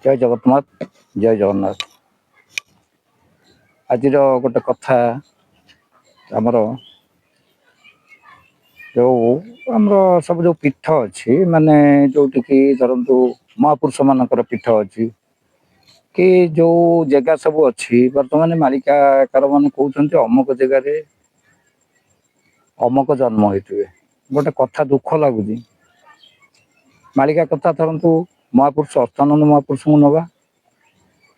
जय जगन्नाथ जय जगन्नाथ। आज गोटे कथा आमर जो आमर सब जो पीठ अच्छी माने जोटि कि धरतु महापुरुष मानकर पीठ अच्छी कि जो जगह सब अच्छी बर्तमान मालिकाकार मान कहते अमुक जगार अमुक जन्म होते गोटे कथा दुख लगुच मालिका कथा धरतु महापुरुष अष्टानंद महापुरुष को नवा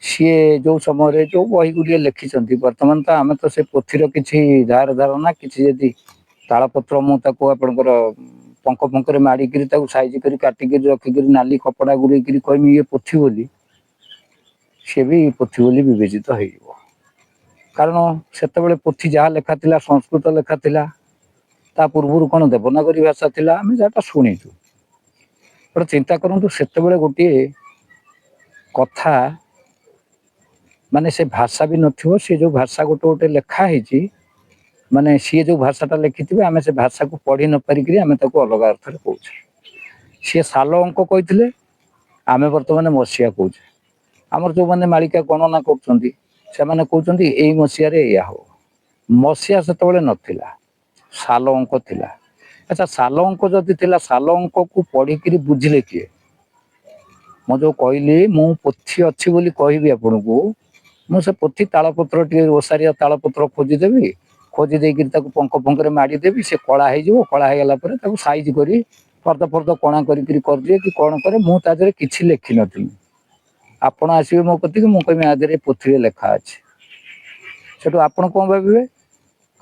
सी जो समय जो बही गुड़िए लिखिं बर्तमान तो आम तो से पोथीर किसी धार धारणा कि तालपत्र मुझे आपंकर पंख पंखरे माड़िक साइज कर काटिक रखिक नाली कपड़ा गुड़े कहमी ये पोथी बोली सी भी पोथी बोली विवेचित हो कारण से पोथी जहाँ लेखा थिला संस्कृत लेखा थिला ता पूर्व कौन देवनागरी भाषा थिला आम जहाँ शुणीचु गोटे चिंता करूँ से गोटे कथा माने से भाषा भी नथिबो से जो भाषा गोटे गोटे लेखा है माने सी जो भाषाटा लिखि आम से भाषा को पढ़ी न पारिक आम अलग अर्थ कहूँ सी साल अंक कहते आम बर्तमान मसीहा कहूँ आमर जो मैंने मालिका गणना कर मसीह या हो मसीहा से नाला साल अंक थिला। अच्छा साल अंक जदि थिला साल अंक को पढ़िक बुझिले किए मो जो कहली मु पोथी अच्छी बोली कहबी आपन को मुझे पोथी तालपत्र टे ओसारिया तालपत्र खोजिदेवी खोजी देकर पंख पंखरे माड़देवी से कला हो कला होगला साइज कर फर्द फर्द कणा करदिए कि कौन करे मुझे किसी लिखि नी आपण आसवे मो कति मुझे आदि पोथी लेखा अच्छे से आपड़ कौन भावे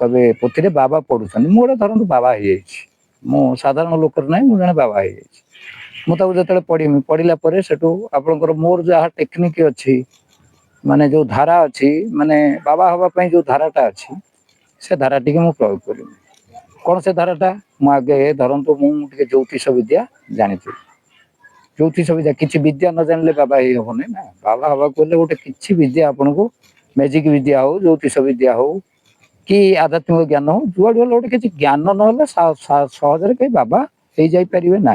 कहे पोथी बाबा पढ़ुं मुझे धरतु बाबा हो साधारण लोक ना मुझे बाबा हो जो पढ़ी पढ़ला आपंकर मोर जहाँ टेक्निक अच्छी माने जो धारा अच्छी माने बाबा हवापाई जो धाराटा अच्छी से धारा टी मु प्रयोग करी कौन से धाराटा मुझे धरतु मुझे ज्योतिष विद्या जानी ज्योतिष विद्या किसी विद्या न जानले बाबा ही हेनी ना बाबा हवा कहले गोटे किसी विद्या आपन को मैजिक विद्या हो ज्योतिष विद्या हो कि आध्यात्मिक ज्ञान हो जुआड़ गोटे किसी ज्ञान ना सहजरे कहीं बाबा हो जापारे ना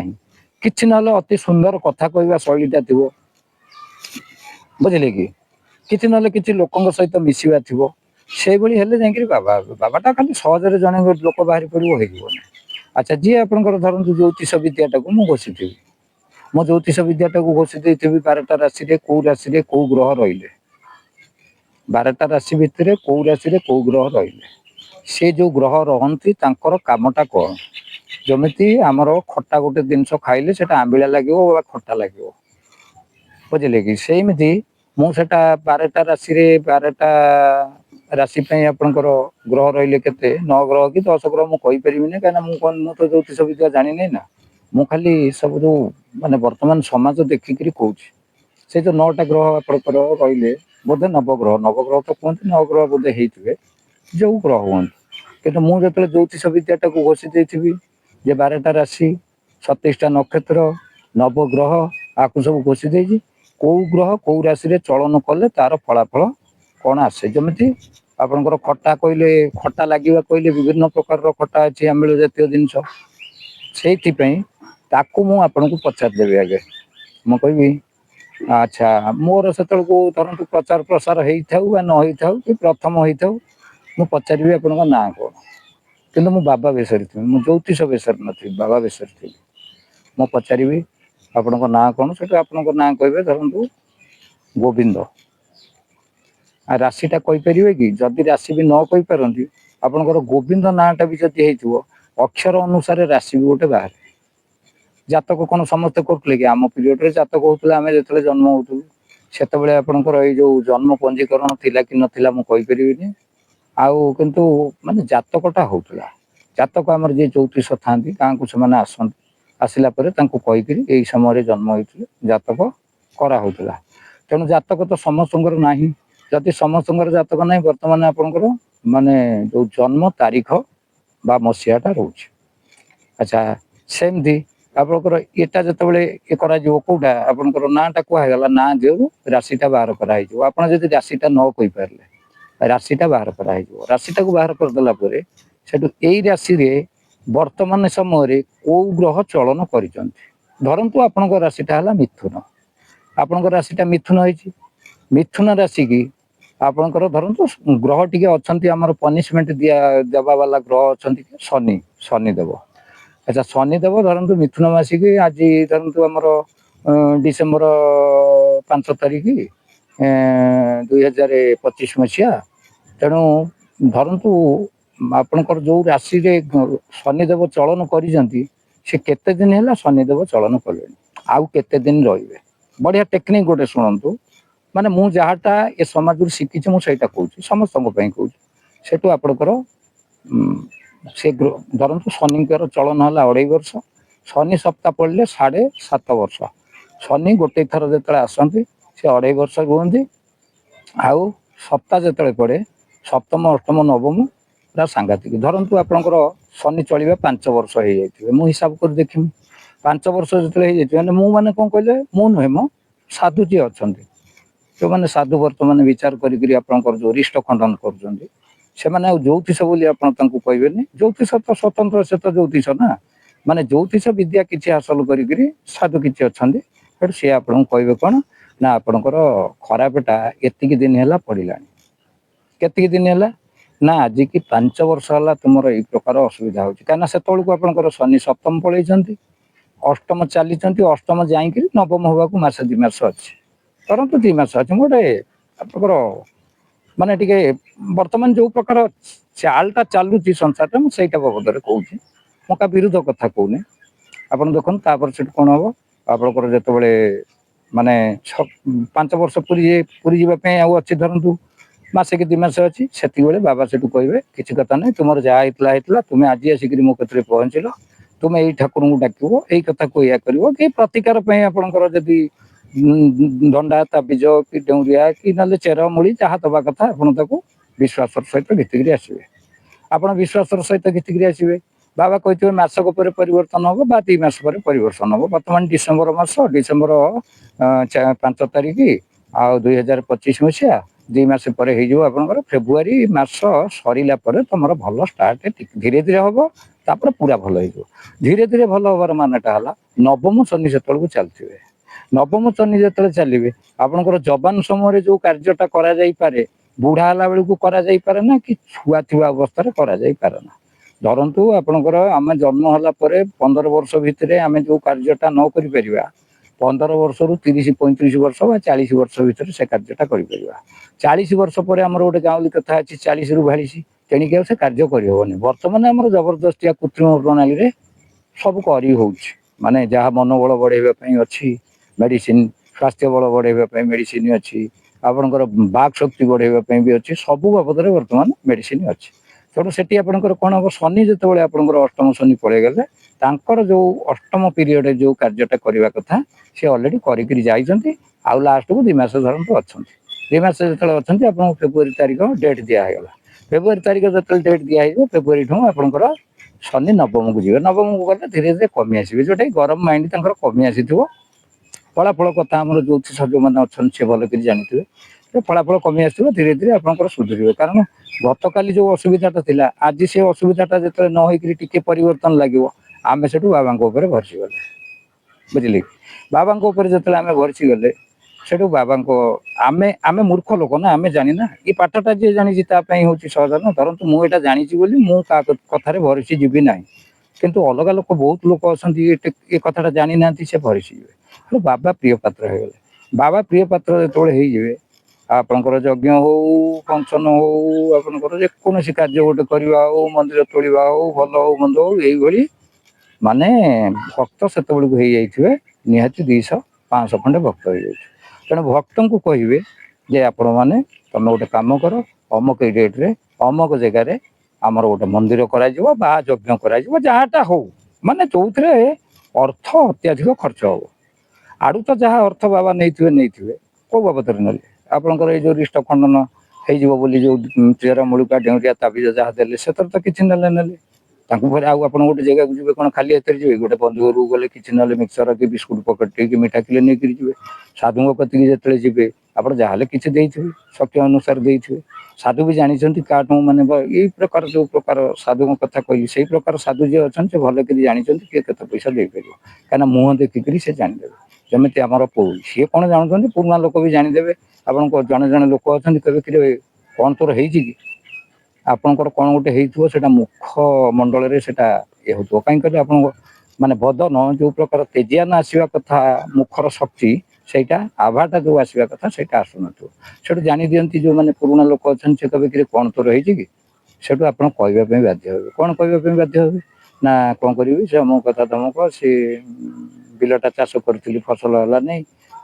कि ना अति सुंदर कथा कहवा शैलीटा थी बुझे कि किसी ना कि लोक सहित मिसवा थी से जाकि बाबा बाबाटा खाली सहजरे जड़े लोक बाहरी पड़े हो। अच्छा जी आपंकर धरतु ज्योतिष विद्याटा को मुझे घोषिथी मो ज्योतिष विद्याटा को घोषी देती 12टा राशि कौ राशि कौ ग्रह रहिले 12टा राशि भितर कौ राशि कौ ग्रह रहिले से जो ग्रह रहती कामटा कौन जमी आमर खटा गोटे जिनस खाइले से आंबिला लगे खटा लगे बुझे कि सेमती मुझा 12टा राशि 12टा राशि आपंकर ग्रह रहिले के 9 ग्रह कि 10 ग्रह मुझे कहीपरि कहीं मुझे ज्योतिष विद्या जानी ना मु खाली सब जो माने वर्तमान समाज देखिक कहूँ से जो 9टा ग्रह आपंकर रहिले बोधे नवग्रह तो कहते 9 ग्रह बोधे होते जो ग्रह हूँ कि मुझे ज्योतिष विद्याटा को घोषी देती जे 12टा राशि 27टा नक्षत्र नवग्रह आपको सब घोषी देती कौ ग्रह कौ राशि चलन कले तार फलाफल कौन आसे जमी आपंकर खटा कहले खटा लगे कहले विभिन्न प्रकार खटा अच्छी आमिल जातीय जिनस से मु आपन को पचारदेवी आगे मु कहि अच्छा मोर से धरतु प्रचार प्रसार होता न होता कि प्रथम होता मु पचारि आपण ना कौन कि मु बाबा बेसर थी मु ज्योतिष बेसर नी बाबा बेसर थी मु पचारि आपण ना कौन से आपण ना कहे धरतु गोविंद आ राशिटा कहीपर कि जदि राशि भी न कहींपारती आपंकर गोविंद नाटा भी जदि हो अक्षर अनुसार राशि भी गोटे बाहर जातक कौन समस्ते करते कि आम पीरियड जातक होता आम जो जन्म होलु से आपंकर जो जन्म पंजीकरण थिला कि नथिला मु कहीपरिनी आउ किंतु माने जातकटा होता जातक आमर जी ज्योतिष था गाँव को से आसला कहीकि यही समय जन्म होते जातक कराला तेणु जातक तो समस्त ना जदि समस्त जातक ना बर्तमान आपंकर माने जो जन्म तारीख बा मसीहाटा रोचे। अच्छा सेमती आपंकर एटा जो ये कौटा आपंकर नाटा कहगला ना जो राशिटा बाहर कराई आप राशिटा न कही पारे राशिटा बाहर कराई राशिटा को बाहर करदेला से राशि वर्तमान समय कौ ग्रह चलन कर धरतु आपण राशिटा है मिथुन ଆପଣଙ୍କ ରାଶିଟା ମିଥୁନ ହେଇଛି। ମିଥୁନ ରାଶି କି ଆପଣଙ୍କର ଧରନ୍ତୁ ଗ୍ରହ ଟିକେ ଅଛନ୍ତି ଆମର ପନିସମେଣ୍ଟ ଦେବା ବାଲା ଗ୍ରହ ଅଛନ୍ତି କି ଶନି ଦେବ। ଆଚ୍ଛା ଶନି ଦେବ ଧରନ୍ତୁ ମିଥୁନ ମାସିକି ଆଜି ଧରନ୍ତୁ ଆମର ଡିସେମ୍ବର 5 ତାରିଖ 2025 ତେଣୁ ଧରନ୍ତୁ ଆପଣଙ୍କର ଯୋଉ ରାଶିରେ ଶନିଦେବ ଚଳନ କରିଛନ୍ତି ସେ କେତେ ଦିନ ହେଲା ଶନିଦେବ ଚଳନ କଲେଣି, ଆଉ କେତେ ଦିନ ରହିବେ। ବଢିଆ ଟେକ୍ନିକ ଗୋଟେ ଶୁଣନ୍ତୁ, ମାନେ ମୁଁ ଯାହାଟା ଏ ସମାଜରୁ ଶିଖିଛି ମୁଁ ସେଇଟା କହୁଛି, ସମସ୍ତଙ୍କ ପାଇଁ କହୁଛି। ସେଠୁ ଆପଣଙ୍କର ସେ ଧରନ୍ତୁ ଶନିଙ୍କର ଚଳନ ହେଲା 2.5 ବର୍ଷ, ଶନି ସପ୍ତାହ ପଡ଼ିଲେ 7.5 ବର୍ଷ। ଶନି ଗୋଟେ ଥର ଯେତେବେଳେ ଆସନ୍ତି ସେ 2.5 ବର୍ଷ ରୁହନ୍ତି, ଆଉ ସପ୍ତାହ ଯେତେବେଳେ ପଡ଼େ ସପ୍ତମ ଅଷ୍ଟମ ନବମ ପୁରା ସାଂଘାତିକ। ଧରନ୍ତୁ ଆପଣଙ୍କର ଶନି ଚଳିବା 5 ବର୍ଷ ହେଇଯାଇଥିବେ, ମୁଁ ହିସାବ କରି ଦେଖିବି 5 ବର୍ଷ ଯେତେବେଳେ ହେଇଯାଇଥିବେ ମାନେ ମୁଁ ମାନେ କ'ଣ କହିଲେ, ମୁଁ ନୁହେଁ ମ ସାଧୁ ଯିଏ ଅଛନ୍ତି, ଯେଉଁମାନେ ସାଧୁ ବର୍ତ୍ତମାନ ବିଚାର କରିକିରି ଆପଣଙ୍କର ଯେଉଁ ରିଷ୍ଟ ଖଣ୍ଡନ କରୁଛନ୍ତି ସେମାନେ ଆଉ ଜ୍ୟୋତିଷ ବୋଲି ଆପଣ ତାଙ୍କୁ କହିବେନି। ଜ୍ୟୋତିଷ ତ ସ୍ୱତନ୍ତ୍ର, ସେ ତ ଜ୍ୟୋତିଷ ନା, ମାନେ ଜ୍ୟୋତିଷ ବିଦ୍ୟା କିଛି ହାସଲ କରିକିରି ସାଧୁ କିଛି ଅଛନ୍ତି, ସେଠୁ ସିଏ ଆପଣଙ୍କୁ କହିବେ କ'ଣ ନା ଆପଣଙ୍କର ଖରାପଟା ଏତିକି ଦିନ ହେଲା ପଡ଼ିଲାଣି। କେତିକି ଦିନ ହେଲା ନା ଆଜିକି 5 ବର୍ଷ ହେଲା ତୁମର ଏଇ ପ୍ରକାର ଅସୁବିଧା ହେଉଛି। କାହିଁକିନା ସେତେବେଳକୁ ଆପଣଙ୍କର ଶନି ସପ୍ତମ ପଳେଇଛନ୍ତି, ଅଷ୍ଟମ ଚାଲିଛନ୍ତି, ଅଷ୍ଟମ ଯାଇକିରି ନବମ ହେବାକୁ ମାସେ 2 ମାସ ଅଛି, ଧରନ୍ତୁ 2 ମାସ ଅଛି। ମୁଁ ଗୋଟେ ଆପଣଙ୍କର ମାନେ ଟିକେ ବର୍ତ୍ତମାନ ଯୋଉ ପ୍ରକାର ଚାଲଟା ଚାଲୁଛି ସଂସାରଟା, ମୁଁ ସେଇଟା ବାବଦରେ କହୁଛି, ମୁଁ ତା ବିରୁଦ୍ଧ କଥା କହୁନି। ଆପଣ ଦେଖନ୍ତୁ ତାପରେ ସେଠୁ କ'ଣ ହେବ, ଆପଣଙ୍କର ଯେତେବେଳେ ମାନେ 5 ବର୍ଷ ପୁରୀ ଯିବା ପାଇଁ ଆଉ ଅଛି ଧରନ୍ତୁ ମାସେ କି 2 ମାସ ଅଛି, ସେତିକିବେଳେ ବାବା ସେଠୁ କହିବେ କିଛି କଥା ନାହିଁ, ତୁମର ଯାହା ହେଇଥିଲା ହେଇଥିଲା, ତୁମେ ଆଜି ଆସିକିରି ମୋ କତିରେ ପହଞ୍ଚିଲ, ତୁମେ ଏଇ ଠାକୁରଙ୍କୁ ଡାକିବ, ଏଇ କଥାକୁ ଏଇଆ କରିବ, କି ପ୍ରତିକାର ପାଇଁ ଆପଣଙ୍କର ଯଦି ଦଣ୍ଡା ତାବିଜ କି ଡେଉଁରିଆ କି ନହେଲେ ଚେର ମୂଳି ଯାହା ଦେବା କଥା ଆପଣ ତାକୁ ବିଶ୍ୱାସର ସହିତ ଘିତିକିରି ଆସିବେ। ଆପଣ ବିଶ୍ୱାସର ସହିତ ଘିତିକିରି ଆସିବେ, ବାବା କହିଥିବେ ମାସକ ପରେ ପରିବର୍ତ୍ତନ ହେବ ବା 2 ମାସ ପରେ ପରିବର୍ତ୍ତନ ହେବ। ବର୍ତ୍ତମାନ ଡିସେମ୍ବର ମାସ, ଡିସେମ୍ବର 5 ତାରିଖ ଆଉ 2025 2 ମାସ ପରେ ହେଇଯିବ ଆପଣଙ୍କର ଫେବୃଆରୀ ମାସ ସରିଲା ପରେ ତମର ଭଲ ଷ୍ଟାର୍ଟ ଧୀରେ ଧୀରେ ହେବ, ତାପରେ ପୁରା ଭଲ ହେଇଯିବ। ଧୀରେ ଧୀରେ ଭଲ ହେବାର ମାନେଟା ହେଲା ନବମ ଶନି ସେତେବେଳକୁ ଚାଲିଥିବେ। ନବମ ଶନି ଯେତେବେଳେ ଚାଲିବେ ଆପଣଙ୍କର ଯବାନ ସମୟରେ ଯୋଉ କାର୍ଯ୍ୟଟା କରାଯାଇପାରେ ବୁଢା ହେଲା ବେଳକୁ କରାଯାଇପାରେ ନା, କି ଛୁଆ ଥିବା ଅବସ୍ଥାରେ କରାଯାଇପାରେ ନା। ଧରନ୍ତୁ ଆପଣଙ୍କର ଆମେ ଜନ୍ମ ହେଲା ପରେ 15 ବର୍ଷ ଭିତରେ ଆମେ ଯୋଉ କାର୍ଯ୍ୟଟା ନ କରିପାରିବା 15 ବର୍ଷରୁ 30-35 ବର୍ଷ ବା 40 ବର୍ଷ ଭିତରେ ସେ କାର୍ଯ୍ୟଟା କରିପାରିବା। 40 ବର୍ଷ ପରେ ଆମର ଗୋଟେ ଗାଉଁଲି କଥା ଅଛି 40ରୁ 42, ତେଣିକି ଆଉ ସେ କାର୍ଯ୍ୟ କରିହେବନି। ବର୍ତ୍ତମାନ ଆମର ଜବରଦସ୍ତିଆ କୃତ୍ରିମ ପ୍ରଣାଳୀରେ ସବୁ କରି ହେଉଛି, ମାନେ ଯାହା ମନୋବଳ ବଢ଼େଇବା ପାଇଁ ଅଛି ମେଡ଼ିସିନ, ସ୍ୱାସ୍ଥ୍ୟ ବଳ ବଢ଼େଇବା ପାଇଁ ମେଡ଼ିସିନ ଅଛି, ଆପଣଙ୍କର ବାକ୍ ଶକ୍ତି ବଢ଼େଇବା ପାଇଁ ବି ଅଛି, ସବୁ ବାବଦରେ ବର୍ତ୍ତମାନ ମେଡ଼ିସିନ ଅଛି। ତେଣୁ ସେଠି ଆପଣଙ୍କର କ'ଣ ହେବ, ଶନି ଯେତେବେଳେ ଆପଣଙ୍କର ଅଷ୍ଟମ ଶନି ପଳେଇଗଲେ ତାଙ୍କର ଯେଉଁ ଅଷ୍ଟମ ପିରିୟଡ଼ରେ ଯେଉଁ କାର୍ଯ୍ୟଟା କରିବା କଥା ସେ ଅଲରେଡ଼ି କରିକିରି ଯାଇଛନ୍ତି, ଆଉ ଲାଷ୍ଟକୁ 2 ମାସ ଧରନ୍ତୁ ଅଛନ୍ତି। 2 ମାସ ଯେତେବେଳେ ଅଛନ୍ତି ଆପଣଙ୍କୁ ଫେବୃଆରୀ ତାରିଖ ଡେଟ୍ ଦିଆହେଇଗଲା। ଫେବୃଆରୀ ତାରିଖ ଯେତେବେଳେ ଡେଟ୍ ଦିଆହେଇଯିବ ଫେବୃଆରୀଠୁ ଆପଣଙ୍କର ଶନି ନବମକୁ ଯିବେ। ନବମକୁ ଗଲେ ଧୀରେ ଧୀରେ କମି ଆସିବେ, ଯେଉଁଟାକି ଗରମ ମାଇଣ୍ଡ ତାଙ୍କର କମି ଆସିଥିବ। ଫଳାଫଳ କଥା ଆମର ଜ୍ୟୋତିଷ ଯେଉଁମାନେ ଅଛନ୍ତି ସେ ଭଲ କରି ଜାଣିଥିବେ, ଫଳାଫଳ କମି ଆସିଥିବ, ଧୀରେ ଧୀରେ ଆପଣଙ୍କର ସୁଧୁରିବେ। କାରଣ ଗତକାଲି ଯେଉଁ ଅସୁବିଧାଟା ଥିଲା ଆଜି ସେ ଅସୁବିଧାଟା ଯେତେବେଳେ ନ ହେଇକିରି ଟିକେ ପରିବର୍ତ୍ତନ ଲାଗିବ, ଆମେ ସେଠୁ ବାବାଙ୍କ ଉପରେ ଭରସିଗଲେ, ବୁଝିଲେ କି? ବାବାଙ୍କ ଉପରେ ଯେତେବେଳେ ଆମେ ଭରସିଗଲେ ସେଠୁ ବାବାଙ୍କ ଆମେ ମୂର୍ଖ ଲୋକ ନା, ଆମେ ଜାଣିନା। ଏ ପାଠଟା ଯିଏ ଜାଣିଛି ତା ପାଇଁ ହେଉଛି ସହଜ ନା। ଧରନ୍ତୁ ମୁଁ ଏଇଟା ଜାଣିଛି ବୋଲି ମୁଁ କାହା କଥାରେ ଭରସି ଯିବି ନାହିଁ, କିନ୍ତୁ ଅଲଗା ଲୋକ ବହୁତ ଲୋକ ଅଛନ୍ତି ଏ କଥାଟା ଜାଣିନାହାନ୍ତି, ସେ ଭରସି ଯିବେ। ତେଣୁ ବାବା ପ୍ରିୟ ପାତ୍ର ହେଇଗଲେ। ବାବା ପ୍ରିୟ ପାତ୍ର ଯେତେବେଳେ ହେଇଯିବେ ଆପଣଙ୍କର ଯଜ୍ଞ ହଉ, ଫଙ୍କସନ ହଉ, ଆପଣଙ୍କର ଯେକୌଣସି କାର୍ଯ୍ୟ ଗୋଟେ କରିବା ହଉ, ମନ୍ଦିର ତୋଳିବା ହଉ, ଭଲ ହଉ ମନ୍ଦ ହଉ, ଏଇଭଳି ମାନେ ଭକ୍ତ ସେତେବେଳକୁ ହେଇଯାଇଥିବେ ନିହାତି 200-500 ଖଣ୍ଡେ ଭକ୍ତ ହେଇଯାଇଥିବେ। ତେଣୁ ଭକ୍ତଙ୍କୁ କହିବେ ଯେ ଆପଣମାନେ ତମେ ଗୋଟେ କାମ କର, ଅମକ ଡେଟ୍ରେ ଅମକ ଜାଗାରେ ଆମର ଗୋଟେ ମନ୍ଦିର କରାଯିବ ବା ଯଜ୍ଞ କରାଯିବ, ଯାହାଟା ହଉ, ମାନେ ଯୋଉଥିରେ ଅର୍ଥ ଅତ୍ୟଧିକ ଖର୍ଚ୍ଚ ହବ। ଆଡୁ ତ ଯାହା ଅର୍ଥ ବାବା ନେଇଥିବେ କୋଉ ବାବଦରେ ନେଲେ, ଆପଣଙ୍କର ଏଇ ଯୋଉ ରିଷ୍ଟ ଖଣ୍ଡନ ହେଇଯିବ ବୋଲି ଯୋଉ ଚେର ମୂଳିକା ଡେଉଁରିଆ ତାବିଜ ଯାହା ଦେଲେ ସେଥିରେ ତ କିଛି ନେଲେ। ତାଙ୍କୁ ପରେ ଆଉ ଆପଣ ଗୋଟେ ଜାଗାକୁ ଯିବେ କ'ଣ ଖାଲି ହାତରେ ଯିବେ? ଗୋଟେ ବନ୍ଧୁ ଘରକୁ ଗଲେ କିଛି ନହେଲେ ମିକ୍ସର କି ବିସ୍କୁଟ ପକେଟ କି ମିଠା କିଲେ ନେଇକିରି ଯିବେ। ସାଧୁଙ୍କ କତିକି ଯେତେବେଳେ ଯିବେ ଆପଣ ଯାହାହେଲେ କିଛି ଦେଇଥିବେ, ସତ୍ୟ ଅନୁସାରେ ଦେଇଥିବେ। ସାଧୁ ବି ଜାଣିଛନ୍ତି କାଠୁ ମାନେ ଏଇ ପ୍ରକାର ଯେଉଁ ପ୍ରକାର ସାଧୁଙ୍କ କଥା କହିଲି ସେଇ ପ୍ରକାର ସାଧୁ ଯିଏ ଅଛନ୍ତି ସେ ଭଲ କରି ଜାଣିଛନ୍ତି କିଏ କେତେ ପଇସା ଦେଇପାରିବ, କାହିଁକିନା ମୁହଁ ଦେଖିକରି ସେ ଜାଣିଦେବେ। ଯେମିତି ଆମର ପୋଇ ସିଏ କ'ଣ ଜାଣୁଛନ୍ତି, ପୁରୁଣା ଲୋକ ବି ଜାଣିଦେବେ। ଆପଣଙ୍କ ଜଣେ ଜଣେ ଲୋକ ଅଛନ୍ତି କହିବେ କିରେ କ'ଣ ତୋର ହେଇଛି କି, ଆପଣଙ୍କର କ'ଣ ଗୋଟେ ହେଇଥିବ ସେଇଟା ମୁଖ ମଣ୍ଡଳରେ ସେଇଟା ଇଏ ହେଉଥିବ। କାହିଁକି କହିଲେ ଆପଣଙ୍କ ମାନେ ବଦନ ଯେଉଁ ପ୍ରକାର ତେଜିଆନ ଆସିବା କଥା, ମୁଖର ଶକ୍ତି ସେଇଟା ଆଭାଟା ଯେଉଁ ଆସିବା କଥା ସେଇଟା ଆସୁନଥିବ। ସେଠୁ ଜାଣିଦିଅନ୍ତି ଯେଉଁମାନେ ପୁରୁଣା ଲୋକ ଅଛନ୍ତି ସେ କହିବେ କିରେ କ'ଣ ତୋର ହେଇଛି କି, ସେଠୁ ଆପଣ କହିବା ପାଇଁ ବାଧ୍ୟ ହେବେ। କ'ଣ କହିବା ପାଇଁ ବାଧ୍ୟ ହେବେ ନା କ'ଣ କରିବି ସେ ଅମୁକ କଥା ତମକ ସେ ବିଲଟା ଚାଷ କରିଥିଲି ଫସଲ ହେଲାନି,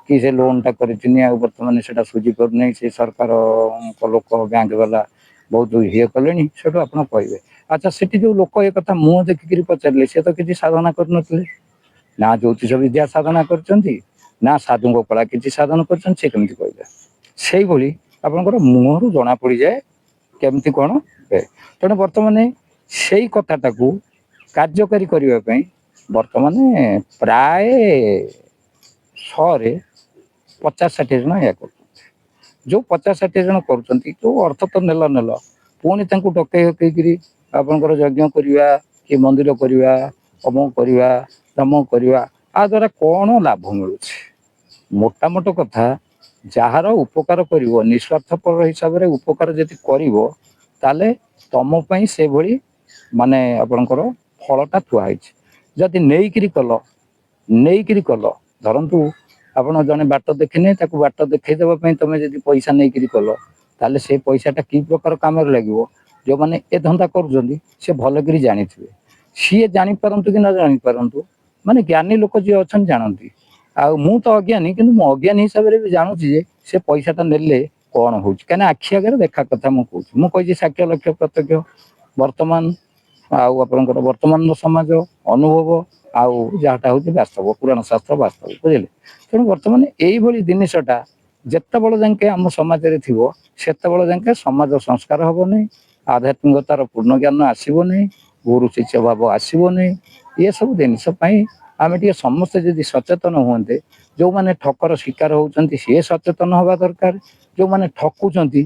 କି ସେ ଲୋନ୍ଟା କରିଥିଲି ଆଉ ବର୍ତ୍ତମାନ ସେଇଟା ସୁଝି ପାରୁନାହିଁ, ସେ ସରକାରଙ୍କ ଲୋକ ବ୍ୟାଙ୍କ ବାଲା ବହୁତ ଇଏ କଲେଣି। ସେଠୁ ଆପଣ କହିବେ। ଆଚ୍ଛା ସେଠି ଯେଉଁ ଲୋକ ଏ କଥା ମୁହଁ ଦେଖିକିରି ପଚାରିଲେ ସେ ତ କିଛି ସାଧନା କରିନଥିଲେ, ନା ଜ୍ୟୋତିଷ ବିଦ୍ୟା ସାଧନା କରିଛନ୍ତି ନା ସାଧୁଙ୍କ କଳା କିଛି ସାଧନ କରିଛନ୍ତି, ସେ କେମିତି କହିବେ। ସେଇଭଳି ଆପଣଙ୍କର ମୁହଁରୁ ଜଣାପଡ଼ିଯାଏ କେମିତି କ'ଣ ହୁଏ। ତେଣୁ ବର୍ତ୍ତମାନ ସେଇ କଥାଟାକୁ କାର୍ଯ୍ୟକାରୀ କରିବା ପାଇଁ ବର୍ତ୍ତମାନ ପ୍ରାୟ 100ରେ 50-60 ଜଣ ଏହା କରୁଛନ୍ତି। ଯେଉଁ 50-60 ଜଣ କରୁଛନ୍ତି ଯେଉଁ ଅର୍ଥ ତ ନେଲ ପୁଣି ତାଙ୍କୁ ଡକେଇ ହକେଇକିରି ଆପଣଙ୍କର ଯଜ୍ଞ କରିବା କି ମନ୍ଦିର କରିବା, ଅମୁକ କରିବା ତମକ କରିବା, ଆ ଦ୍ୱାରା କ'ଣ ଲାଭ ମିଳୁଛି। ମୋଟାମୋଟ କଥା ଯାହାର ଉପକାର କରିବ ନିଃସ୍ୱାର୍ଥପର ହିସାବରେ ଉପକାର ଯଦି କରିବ ତାହେଲେ ତମ ପାଇଁ ସେଭଳି ମାନେ ଆପଣଙ୍କର ଫଳଟା ଥୁଆ ହେଇଛି। ଯଦି ନେଇକିରି କଲ ଧରନ୍ତୁ ଆପଣ ଜଣେ ବାଟ ଦେଖିନେ ତାକୁ ବାଟ ଦେଖେଇ ଦେବା ପାଇଁ ତମେ ଯଦି ପଇସା ନେଇକିରି କଲ ତାହେଲେ ସେ ପଇସାଟା କି ପ୍ରକାର କାମରେ ଲାଗିବ। ଯେଉଁମାନେ ଏ ଧନ୍ଦା କରୁଛନ୍ତି ସେ ଭଲ କରି ଜାଣିଥିବେ, ସିଏ ଜାଣିପାରନ୍ତୁ କି ନ ଜାଣିପାରନ୍ତୁ, ମାନେ ଜ୍ଞାନୀ ଲୋକ ଯିଏ ଅଛନ୍ତି ଜାଣନ୍ତି। ଆଉ ମୁଁ ତ ଅଜ୍ଞାନୀ, କିନ୍ତୁ ମୁଁ ଅଜ୍ଞାନୀ ହିସାବରେ ବି ଜାଣୁଛି ଯେ ସେ ପଇସାଟା ନେଲେ କ'ଣ ହେଉଛି, କାହିଁକିନା ଆଖି ଆଗରେ ଦେଖା କଥା ମୁଁ କହୁଛି। ମୁଁ କହିଛି ସାକ୍ଷ୍ୟ ଲକ୍ଷ୍ୟ ପ୍ରତ୍ୟକ୍ଷ ବର୍ତ୍ତମାନ ଆଉ ଆପଣଙ୍କର ବର୍ତ୍ତମାନର ସମାଜ ଅନୁଭବ ଆଉ ଯାହାଟା ହେଉଛି ବାସ୍ତବ, ପୁରାଣ ଶାସ୍ତ୍ର ବାସ୍ତବ, ବୁଝିଲେ। ତେଣୁ ବର୍ତ୍ତମାନ ଏଇଭଳି ଜିନିଷଟା ଯେତେବେଳେ ଯାଙ୍କେ ଆମ ସମାଜରେ ଥିବ ସେତେବେଳେ ଯାଙ୍କେ ସମାଜ ସଂସ୍କାର ହେବ ନାହିଁ, ଆଧ୍ୟାତ୍ମିକତାର ପୂର୍ଣ୍ଣ ଜ୍ଞାନ ଆସିବ ନାହିଁ, ଗୁରୁ ଶିଷ୍ୟ ଭାବ ଆସିବ ନାହିଁ। ଏସବୁ ଜିନିଷ ପାଇଁ ଆମେ ଟିକେ ସମସ୍ତେ ଯଦି ସଚେତନ ହୁଅନ୍ତେ, ଯେଉଁମାନେ ଠକର ଶିକାର ହେଉଛନ୍ତି ସିଏ ସଚେତନ ହେବା ଦରକାର। ଯେଉଁମାନେ ଠକୁଛନ୍ତି,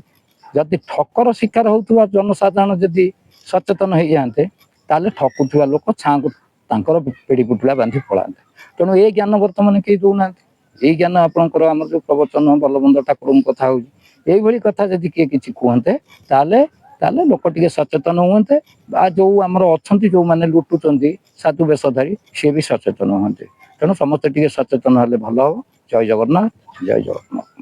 ଯଦି ଠକର ଶିକାର ହେଉଥିବା ଜନସାଧାରଣ ଯଦି ସଚେତନ ହେଇଯାଆନ୍ତେ ତାହେଲେ ଠକୁଥିବା ଲୋକ ଛାଁକୁ ତାଙ୍କର ପେଡ଼ି ପୁଟୁଳା ବାନ୍ଧି ପଳାନ୍ତେ। ତେଣୁ ଏ ଜ୍ଞାନ ବର୍ତ୍ତମାନ କେହି ଦେଉନାହାନ୍ତି। ଏଇ ଜ୍ଞାନ ଆପଣଙ୍କର ଆମର ଯେଉଁ ପ୍ରବଚନ ବଲବନ୍ଧ ଠାକୁରଙ୍କ କଥା ହେଉଛି, ଏଇଭଳି କଥା ଯଦି କିଏ କିଛି କୁହନ୍ତେ ତାହେଲେ ଲୋକ ଟିକେ ସଚେତନ ହୁଅନ୍ତେ। ବା ଯେଉଁ ଆମର ଅଛନ୍ତି ଯେଉଁମାନେ ଲୁଟୁଛନ୍ତି ସାଧୁ ବେଶଧାରୀ ସିଏ ବି ସଚେତନ ହୁଅନ୍ତେ। ତେଣୁ ସମସ୍ତେ ଟିକେ ସଚେତନ ହେଲେ ଭଲ ହେବ। ଜୟ ଜଗନ୍ନାଥ, ଜୟ ଜଗନ୍ନାଥ।